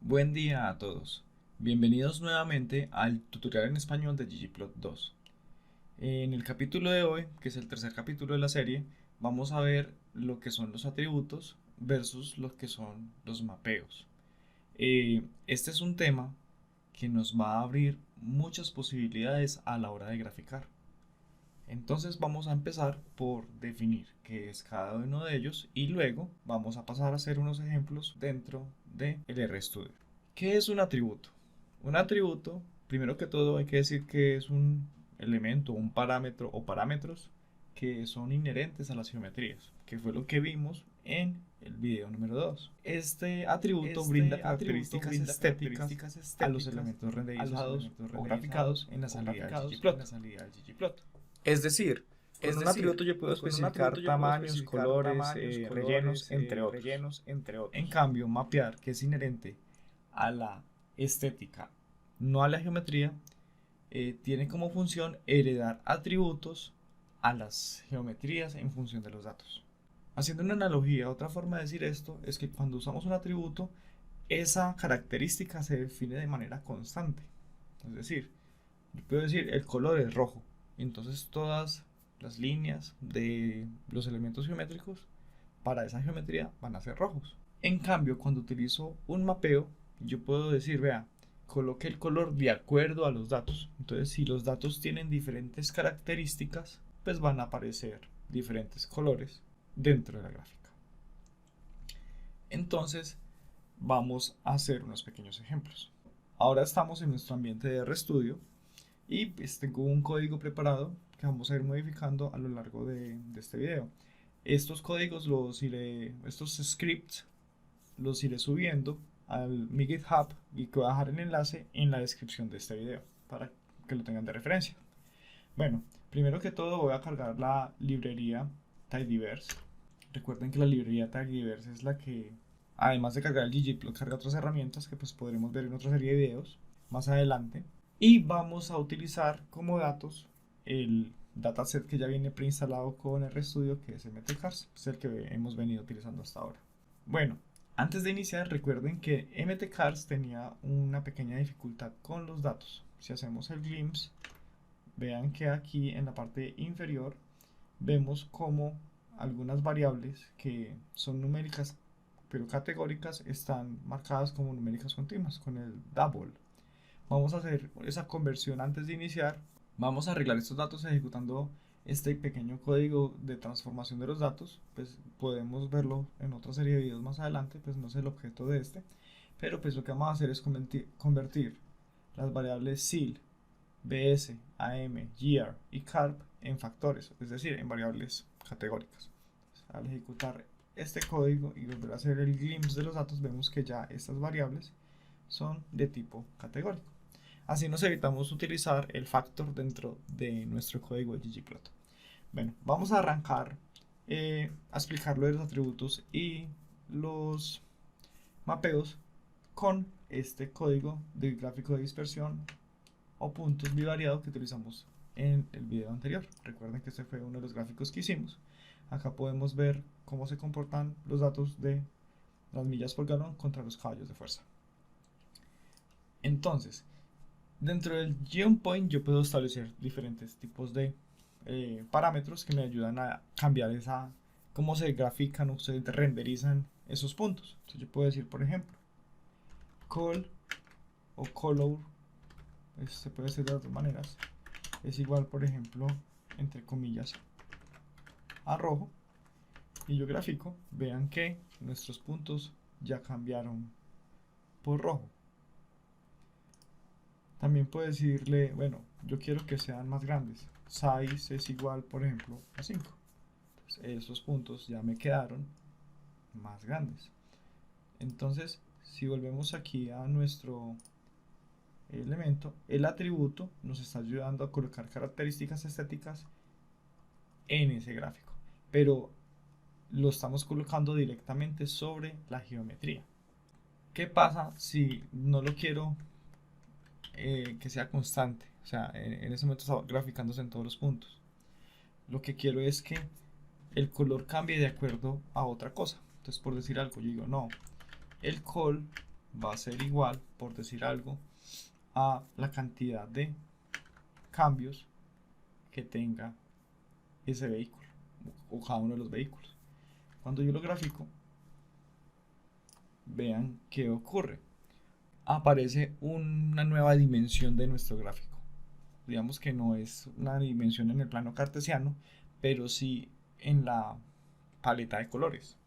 Buen día a todos. Bienvenidos nuevamente al tutorial en español de ggplot 2. En el capítulo de hoy, que es el tercer capítulo de la serie, vamos a ver lo que son los atributos versus lo que son los mapeos. Este es un tema que nos va a abrir muchas posibilidades a la hora de graficar. Entonces vamos a empezar por definir qué es cada uno de ellos y luego vamos a pasar a hacer unos ejemplos dentro del RStudio. ¿Qué es un atributo? Un atributo, primero que todo hay que decir que es un elemento, un parámetro o parámetros que son inherentes a las geometrías, que fue lo que vimos en el video número 2. Este atributo brinda características estéticas a los elementos renderizados o graficados en la salida del ggplot. Es decir, con un atributo yo puedo especificar tamaños, colores, rellenos, entre otros. En cambio, mapear, que es inherente a la estética, no a la geometría, tiene como función heredar atributos a las geometrías en función de los datos. Haciendo una analogía, otra forma de decir esto es que cuando usamos un atributo, esa característica se define de manera constante. Es decir, yo puedo decir el color es rojo, entonces todas las líneas de los elementos geométricos para esa geometría van a ser rojos. En cambio, cuando utilizo un mapeo, yo puedo decir, vea, coloque el color de acuerdo a los datos. Entonces, si los datos tienen diferentes características, pues van a aparecer diferentes colores dentro de la gráfica. Entonces, vamos a hacer unos pequeños ejemplos. Ahora estamos en nuestro ambiente de RStudio y pues tengo un código preparado que vamos a ir modificando a lo largo de este video. Estos códigos estos scripts los iré subiendo al mi GitHub y que voy a dejar el enlace en la descripción de este video para que lo tengan de referencia. Bueno, primero que todo voy a cargar la librería Tidyverse. Recuerden que la librería Tidyverse es la que, además de cargar el ggplot, carga otras herramientas que pues podremos ver en otra serie de videos más adelante. Y vamos a utilizar como datos el dataset que ya viene preinstalado con RStudio, que es mtcars, es el que hemos venido utilizando hasta ahora. Bueno, antes de iniciar, recuerden que mtcars tenía una pequeña dificultad con los datos. Si hacemos el glimpse, vean que aquí en la parte inferior vemos como algunas variables que son numéricas pero categóricas están marcadas como numéricas continuas con el double. Vamos a hacer esa conversión antes de iniciar. Vamos a arreglar estos datos ejecutando este pequeño código de transformación de los datos. Pues podemos verlo en otra serie de videos más adelante, pues no es el objeto de este, pero pues lo que vamos a hacer es convertir las variables sil, bs, am, year y carp en factores, es decir, en variables categóricas. Al ejecutar este código y volver a hacer el glimpse de los datos, vemos que ya estas variables son de tipo categórico. Así nos evitamos utilizar el factor dentro de nuestro código de ggplot. Bueno, vamos a arrancar a explicar lo de los atributos y los mapeos con este código de gráfico de dispersión o puntos bivariado que utilizamos en el video anterior. Recuerden que este fue uno de los gráficos que hicimos. Acá podemos ver cómo se comportan los datos de las millas por galón contra los caballos de fuerza. Entonces, dentro del geoPoint yo puedo establecer diferentes tipos de parámetros que me ayudan a cambiar cómo se grafican o se renderizan esos puntos. Entonces yo puedo decir, por ejemplo, col o color, se puede hacer de dos maneras, es igual, por ejemplo, entre comillas, a rojo, y yo grafico, vean que nuestros puntos ya cambiaron por rojo. También puedo decirle, bueno, yo quiero que sean más grandes. Size es igual, por ejemplo, a 5. Entonces, esos puntos ya me quedaron más grandes. Entonces, si volvemos aquí a nuestro elemento, el atributo nos está ayudando a colocar características estéticas en ese gráfico. Pero lo estamos colocando directamente sobre la geometría. ¿Qué pasa si no lo quiero que sea constante? O sea, en ese momento está graficándose en todos los puntos. Lo que quiero es que el color cambie de acuerdo a otra cosa. Entonces, por decir algo, yo digo, no, el col va a ser igual, por decir algo, a la cantidad de cambios que tenga ese vehículo o cada uno de los vehículos. Cuando yo lo grafico, vean qué ocurre. Aparece una nueva dimensión de nuestro gráfico. Digamos que no es una dimensión en el plano cartesiano, pero sí en la paleta de colores.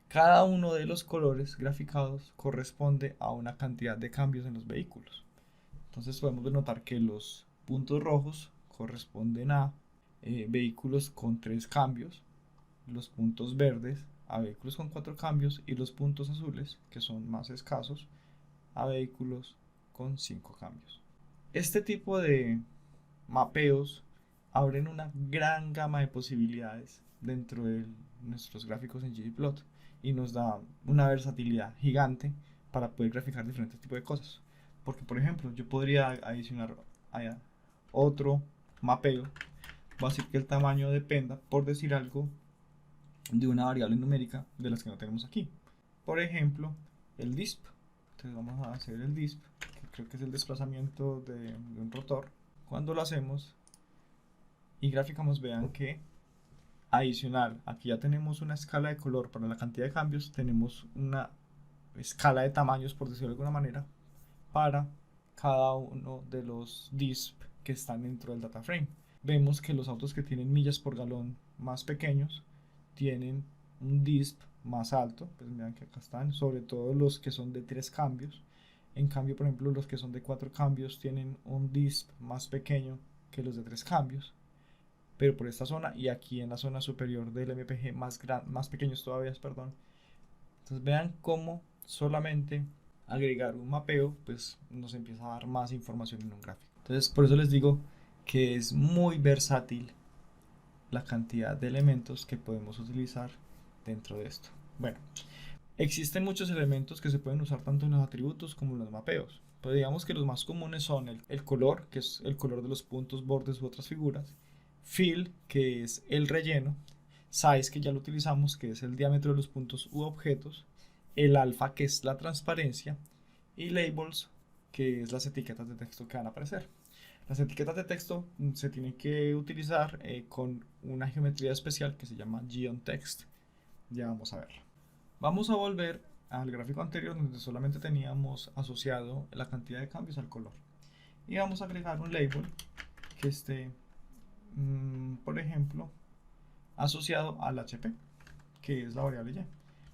Cada uno de los colores graficados corresponde a una cantidad de cambios en los vehículos. Entonces podemos notar que los puntos rojos corresponden a vehículos con 3 cambios, los puntos verdes a vehículos con 4 cambios y los puntos azules, que son más escasos, a vehículos con 5 cambios. Este tipo de mapeos abren una gran gama de posibilidades dentro de nuestros gráficos en ggplot y nos da una versatilidad gigante para poder graficar diferentes tipos de cosas. Porque, por ejemplo, yo podría adicionar otro mapeo. Va a decir que el tamaño dependa, por decir algo, de una variable numérica de las que no tenemos aquí. Por ejemplo, el disp. Entonces vamos a hacer el disp, que creo que es el desplazamiento de un rotor. Cuando lo hacemos y graficamos, vean que adicional, aquí ya tenemos una escala de color para la cantidad de cambios, tenemos una escala de tamaños, por decirlo de alguna manera, para cada uno de los disp que están dentro del data frame. Vemos que los autos que tienen millas por galón más pequeños tienen un disp más alto, pues vean que acá están, sobre todo los que son de 3 cambios. En cambio, por ejemplo, los que son de 4 cambios tienen un disp más pequeño que los de 3 cambios. Pero por esta zona y aquí en la zona superior del MPG más pequeños todavía, perdón. Entonces vean cómo solamente agregar un mapeo pues nos empieza a dar más información en un gráfico. Entonces por eso les digo que es muy versátil la cantidad de elementos que podemos utilizar dentro de esto. Bueno, existen muchos elementos que se pueden usar tanto en los atributos como en los mapeos. Pero digamos que los más comunes son el color, que es el color de los puntos, bordes u otras figuras. Fill, que es el relleno. Size, que ya lo utilizamos, que es el diámetro de los puntos u objetos. El alfa, que es la transparencia. Y labels, que es las etiquetas de texto que van a aparecer. Las etiquetas de texto se tienen que utilizar con una geometría especial que se llama geonText. Ya vamos a verlo. Vamos a volver al gráfico anterior donde solamente teníamos asociado la cantidad de cambios al color. Y vamos a agregar un label que esté, por ejemplo, asociado al HP, que es la variable y.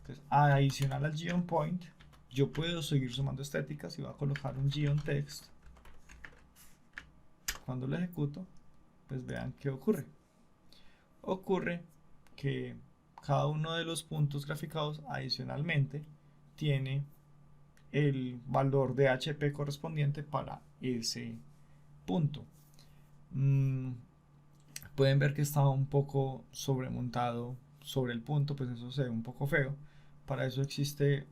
Entonces, adicional al geonPoint, yo puedo seguir sumando estéticas y voy a colocar un geonText. Cuando lo ejecuto, pues vean qué ocurre. Ocurre que cada uno de los puntos graficados adicionalmente tiene el valor de HP correspondiente para ese punto. Pueden ver que está un poco sobremontado sobre el punto, pues eso se ve un poco feo. Para eso existe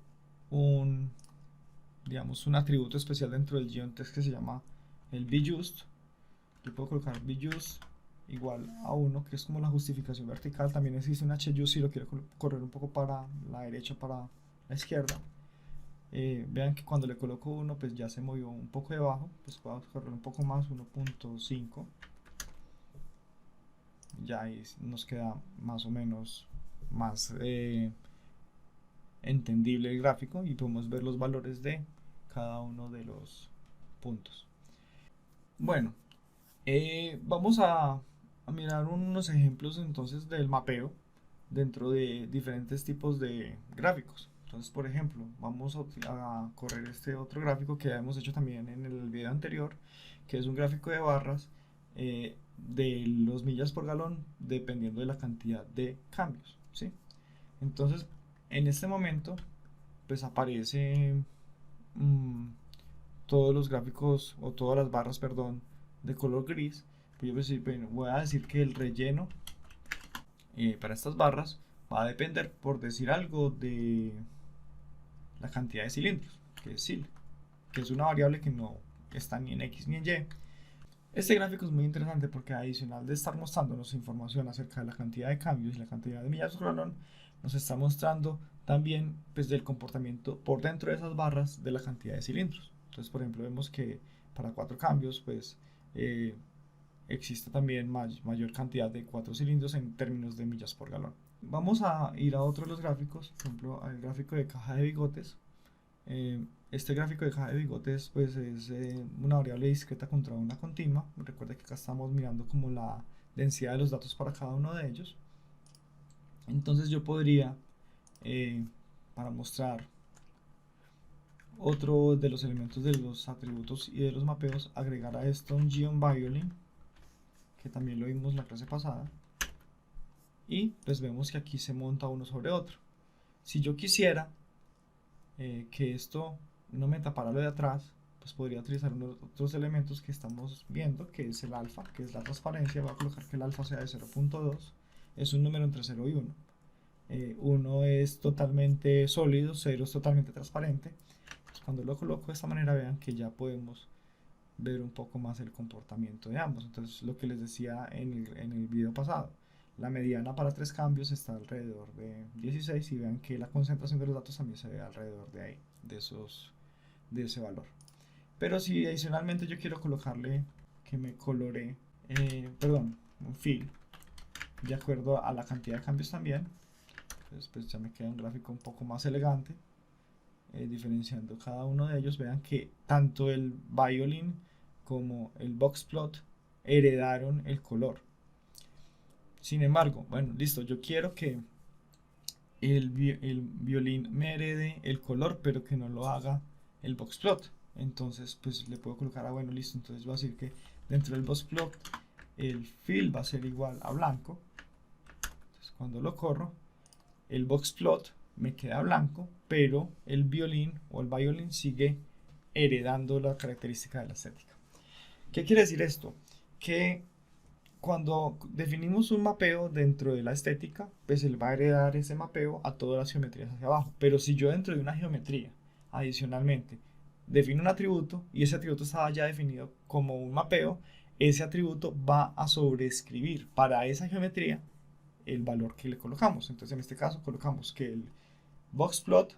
un atributo especial dentro del geonText que se llama el bjust. Yo puedo colocar bjust igual a 1, que es como la justificación vertical. También existe un hjust si lo quiero correr un poco para la derecha o para la izquierda. Vean que cuando le coloco 1 pues ya se movió un poco de abajo, pues puedo correr un poco más, 1.5. Ya ahí nos queda más o menos más entendible el gráfico y podemos ver los valores de cada uno de los puntos. Bueno, vamos a mirar unos ejemplos entonces del mapeo dentro de diferentes tipos de gráficos. Entonces, por ejemplo, vamos a correr este otro gráfico que ya hemos hecho también en el video anterior, que es un gráfico de barras de los millas por galón dependiendo de la cantidad de cambios, ¿sí? Entonces, en este momento, pues aparece todos los gráficos o todas las barras, perdón, de color gris. Pues yo voy a decir que el relleno para estas barras va a depender, por decir algo, de la cantidad de cilindros, que es sil, que es una variable que no está ni en X ni en Y. Este gráfico es muy interesante porque adicional de estar mostrándonos información acerca de la cantidad de cambios y la cantidad de millas por galón, nos está mostrando también pues del comportamiento por dentro de esas barras de la cantidad de cilindros. Entonces, por ejemplo, vemos que para 4 cambios pues existe también mayor cantidad de 4 cilindros en términos de millas por galón. Vamos a ir a otro de los gráficos, por ejemplo al gráfico de caja de bigotes. Este gráfico de caja de bigotes pues es una variable discreta contra una continua. Recuerda que acá estamos mirando como la densidad de los datos para cada uno de ellos. Entonces yo podría, para mostrar otro de los elementos de los atributos y de los mapeos, agregar a esto un GeonViolin, que también lo vimos en la clase pasada, y pues vemos que aquí se monta uno sobre otro. Si yo quisiera que esto no me tapara lo de atrás, pues podría utilizar unos otros elementos que estamos viendo, que es el alfa, que es la transparencia. Voy a colocar que el alfa sea de 0.2, es un número entre 0 y 1. 1 es totalmente sólido, 0 es totalmente transparente. Pues cuando lo coloco de esta manera, vean que ya podemos ver un poco más el comportamiento de ambos. Entonces, lo que les decía en el video pasado, la mediana para 3 cambios está alrededor de 16, y vean que la concentración de los datos también se ve alrededor de ahí, de ese valor. Pero si adicionalmente yo quiero colocarle que me colore, un fill de acuerdo a la cantidad de cambios también, pues ya me queda un gráfico un poco más elegante, diferenciando cada uno de ellos. Vean que tanto el violin como el boxplot heredaron el color. Sin embargo, bueno, listo, yo quiero que el violín me herede el color, pero que no lo haga el boxplot. Entonces, pues le puedo colocar, bueno, listo, entonces voy a decir que dentro del boxplot el fill va a ser igual a blanco. Entonces, cuando lo corro, el boxplot me queda blanco, pero el violín o el violin sigue heredando la característica de la estética. ¿Qué quiere decir esto? Que cuando definimos un mapeo dentro de la estética, pues él va a heredar ese mapeo a todas las geometrías hacia abajo. Pero si yo dentro de una geometría, adicionalmente, defino un atributo y ese atributo estaba ya definido como un mapeo, ese atributo va a sobreescribir para esa geometría el valor que le colocamos. Entonces, en este caso, colocamos que el boxplot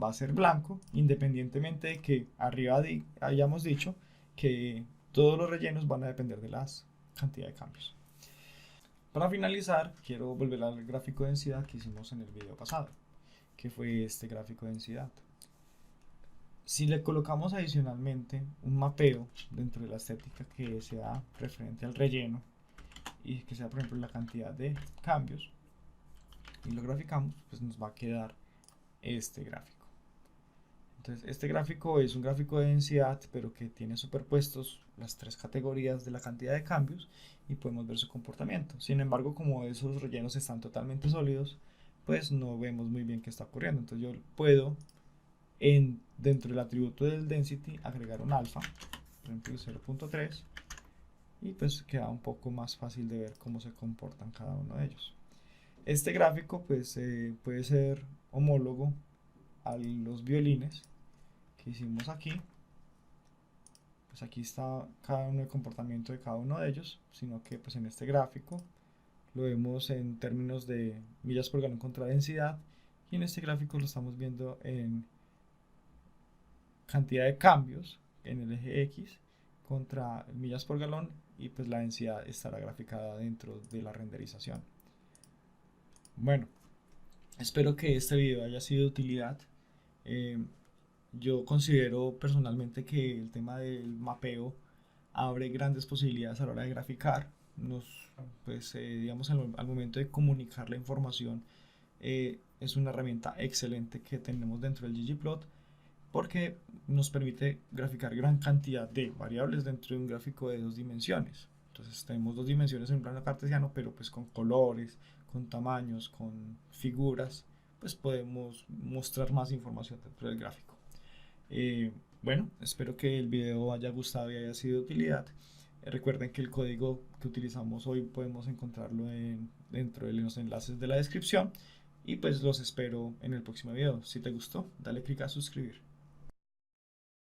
va a ser blanco, independientemente de que arriba hayamos dicho que todos los rellenos van a depender de las cantidad de cambios. Para finalizar, quiero volver al gráfico de densidad que hicimos en el video pasado, que fue este gráfico de densidad. Si le colocamos adicionalmente un mapeo dentro de la estética que sea referente al relleno y que sea, por ejemplo, la cantidad de cambios, y lo graficamos, pues nos va a quedar este gráfico. Entonces, este gráfico es un gráfico de densidad, pero que tiene superpuestos las 3 categorías de la cantidad de cambios, y podemos ver su comportamiento. Sin embargo, como esos rellenos están totalmente sólidos, pues no vemos muy bien qué está ocurriendo. Entonces yo puedo, dentro del atributo del density, agregar un alfa, por ejemplo 0.3, y pues queda un poco más fácil de ver cómo se comportan cada uno de ellos. Este gráfico pues puede ser homólogo a los violines que hicimos aquí. Pues aquí está cada uno, el comportamiento de cada uno de ellos, sino que pues en este gráfico lo vemos en términos de millas por galón contra densidad, y en este gráfico lo estamos viendo en cantidad de cambios en el eje X contra millas por galón, y pues la densidad estará graficada dentro de la renderización. Bueno, espero que este video haya sido de utilidad. Yo considero personalmente que el tema del mapeo abre grandes posibilidades a la hora de graficar. Digamos, al momento de comunicar la información, es una herramienta excelente que tenemos dentro del ggplot, porque nos permite graficar gran cantidad de variables dentro de un gráfico de 2 dimensiones. Entonces tenemos 2 dimensiones en un plano cartesiano, pero pues con colores, con tamaños, con figuras, pues podemos mostrar más información dentro del gráfico. Bueno, espero que el video haya gustado y haya sido de utilidad. Recuerden que el código que utilizamos hoy podemos encontrarlo dentro de los enlaces de la descripción, y pues los espero en el próximo video. Si te gustó, dale click a suscribir.